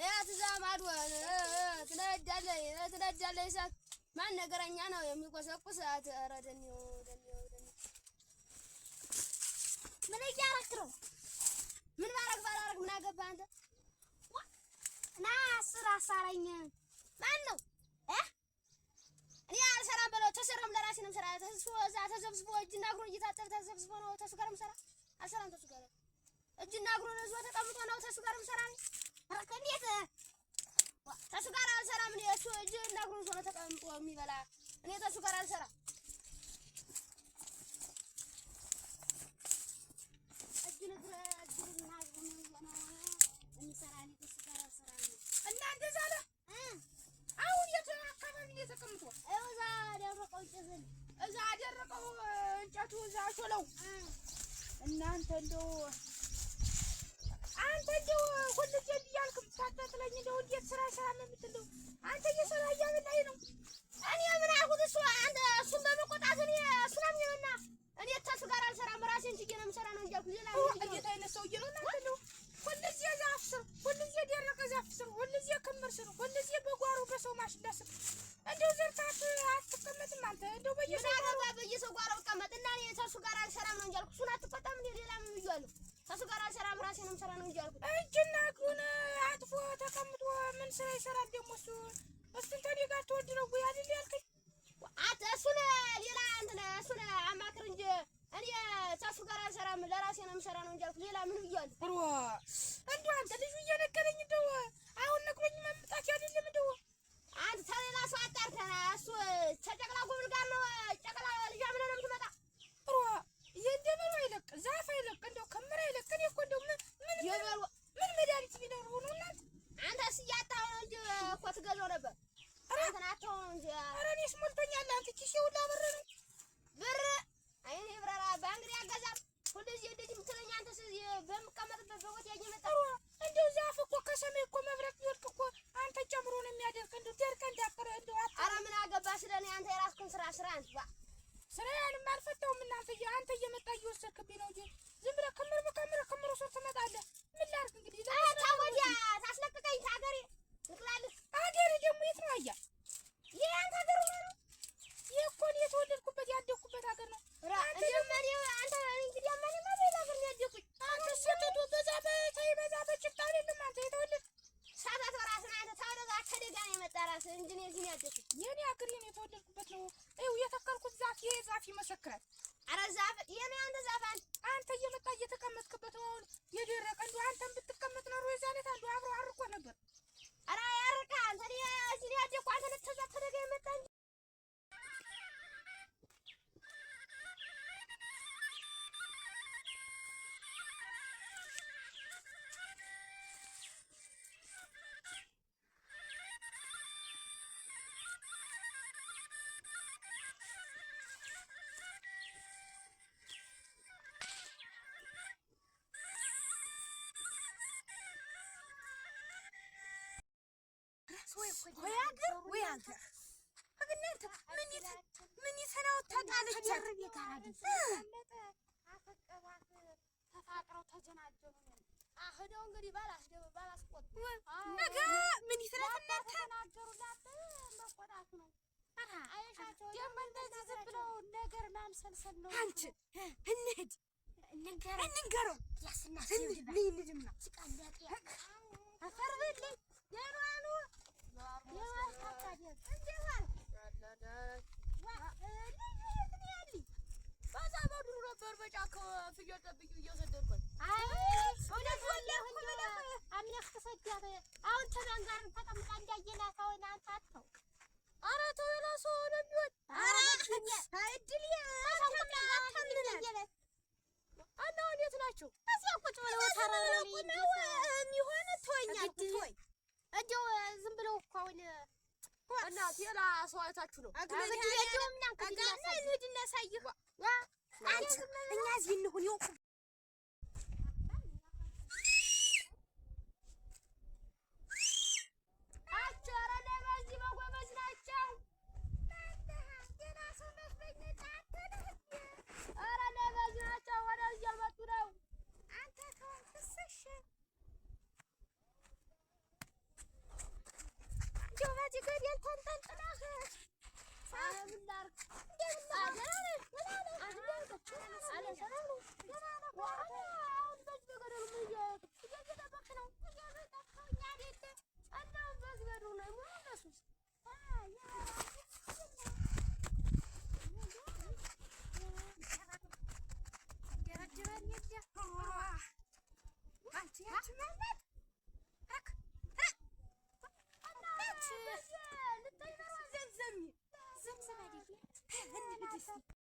ያ ተዛማዱ ትነዳለህ እሳት ማን ነገረኛ ነው የሚቆሰቁሳት? ኧረ ደኔው ምን እያደረክ ነው? ምን ባላረግ ምን አገባህ አንተ? ና አስር አሳረኝ ማን ነው? እኔ አልሰራም በለው። ተሰራም ለራሴ ነው የምሰራ። ተሰብስቦ እጅና እግሩን እየታጠበ ተሰብስቦ ነው ተሱ ጋር የምሰራ። አልሰራም ተሱ ጋር እጅና እግሩን እዚሁ ተቀምጦ ነው ተሱ ጋር የምሰራ። እንዴት ተሱ ጋር አልሰራም። እኔ እሱ እጅና እግሩን እዚሁ ተቀምጦ የሚበላ እኔ ተሱ ጋር አልሰራም። እጅና እግሩን የሚሰራ እኔ ተሱ ጋር አልሰራም። እና እንደዛ አለ። አሁን የት አካባቢ ነው የተቀምጠው? እዛ ደረቀው እንጨት እዛ ደረቀው እንጨቱ እዛ ሾለው እናንተ እንደው ሁልጊዜ እያልክ ብታጣጥለኝ እንደው እንዴት ስራ ነው የምትለው? አንተ እየሰራ እያበላኝ ነው። እኔ ምን አልኩት? እሱ አንተ እሱን በመቆጣት እኔ እሱን አምኜውና እኔ ተሱ ጋር አልሰራም ራሴን ችዬ ነው የምሰራ ነው እንጂ አልኩት። ሌላ እንዴት አይነት ሰውዬ ነው እናንተ እንደው ሁልጊዜ ዛፍ ስር ሁልጊዜ ደረቀ ዛፍ ስር ሁልጊዜ ክምር ስር ሁልጊዜ በጓሮ በሰው ማሽላ ስር እንደው ዘርታት አትቀመጥም አንተ? እንደው በየሰው ጓሮ እቀመጥና እኔ ተሱ ጋር አልሰራም ነው እንጂ አልኩት። እሱን አትቆጣም እንዴ? ሌላ ምን ብዬዋለሁ? ተሱ ጋር አልሰራም ራሴን ነው የምሰራ ነው እንጂ አልኩት። እጅና እግሩን አጥፎ ተቀምጦ ምን ስራ ይሰራል ደግሞ እሱ? እሱን ተኔ ጋር ተወድረው ወይ አይደል ያልከኝ? አንተ እሱን ሌላ እንትን እሱን አማክር እንጂ እኔ ተሱ ጋር አልሰራም ለራሴ ነው የምሰራ ነው እንጂ አልኩት። ሌላ ምን ብዬዋለሁ? እንደው አንተ ልጁ እየነገረኝ እንደው አሁን ነግሮኝ መምጣት አይደለም እንደው አንተ ተሌላ ሰው አጣርተና እሱ ተጨቅላ ጎብል ጋር ነው ጨቅላ ልጅ አምነህ ነው የምትመጣ? የእንደበሉ አይለቅ ዛፍ አይለቅ እንደው ከምር አይለቅ። እኔ እኮ እንደው ምን መድኃኒት ቢኖረው ነው እናንተ? አንተስ እያጣኸው ነው እንጂ እኮ ትገዛው ነበር። አንተን አታው ነው እንጂ። ኧረ እኔስ ሞልቶኛል። አንተ ኪሴ ሁላ ብር ነው ብር አይኔ ብራራ በእንግዲህ አገዛም ሁልጊዜ እንደዚህ የምትለኝ አንተስ በምቀመጥበት በቦታ እየመጣህ እንደው ዛፍ እኮ ከሰማይ እኮ መብረቅ ቢወድቅ እኮ አንተ ጨምሮ ነው የሚያደርቅ። እንደው ደርቀህ እንዳትቀር እንደው ኧረ ምን አገባህ ስለኔ? አንተ የራስህን ስራ አንተ ስራዬንም አልፈታሁም። እናንተዬ አንተ እየመጣህ እየወሰድክብኝ ነው እንጂ ዝም ብለህ ክምር ሱር ትመጣለህ። ምን ላድርግ እንግዲህ? ወዲያ ታስለቅቀኝ ከሀገሬ ትጥላለህ። ሀገሬ ደግሞ የት ነው? አያ ይህ አንተ ሀገር ነው? ይህ እኮ እኔ የተወለድኩበት ያደግኩበት ሀገር ነው። አንተ እንግዲህ አማኔማ በሌላ ሀገር ነው ያደግኩኝ። አንተ ሴቶቶ በዛ በጭቃ አይደለም አንተ የተወለድክ ሳታት በራስህ አንተ ታወደዛ ከደጋ ነው የመጣ ራስህ እንጂ እኔ እዚህ ነው ያደግኩት። የእኔ ሀገር የእኔ የተወለድኩበት ነው። ይኸው የተከልኩት ዛፍ ይሄ ዛፍ ይመሰክራል። ኧረ ዛፍ የእኔ አንተ ዛፍ አንተ እየመጣህ እየተቀመጥክበት ነው አሁን የደረቀ እንደው አንተም ብትቀመጥ ኖሮ የዛን ዕለት አንዱ አብሮ አርቆ ነበር። ኧረ ያርቃል። አንተ እዚህ ነው ያደግኩ። አንተ ልትተዛ ከደጋ የመጣ እንጂ ወይ አንተ አግነንተ ምን ይሰራው ታጣለች? አፈቀባት ተፋቅረው ተጀናጀኑ አህደው እንግዲህ ባላስቆጥ ነገ ምን ይሰራው ተናገሩላት መቆጣት ነው። አይሻቸው ደግሞ እንደዚህ ዝም ብለው ነገር ማምሰልሰል ነው። አንቺ እንንገረው ያስናስል ልጅምና ሲቃላቂ አፈርብልኝ የማኑ በዛ በዱሩ ነበር በጫካ ፍየል ጠብቂ እየወሰደድኩት። አምነህ ተሰጃት አሁን ተማን ጋር ተቀምጣ እንዳየናት አሁን አንተ አትተው። ኧረ ተው የራሱ ነው የሚሆን። ኧረ እድል እና እንዴት ናቸው? እዚያ ቁጭ ብለው ተራራው ነው የሚሆን። ተወኝ አትተወኝ እንደው ዝም ብለው እኮ አሁን እናት የላ ሰው አይታችሁ ነው እንሂድና ሳይህ አንቺ እኛ እዚህ እንሁን ይወቁ ገደል ተንጠልጥለህ ምን ላድርግ? እንደምን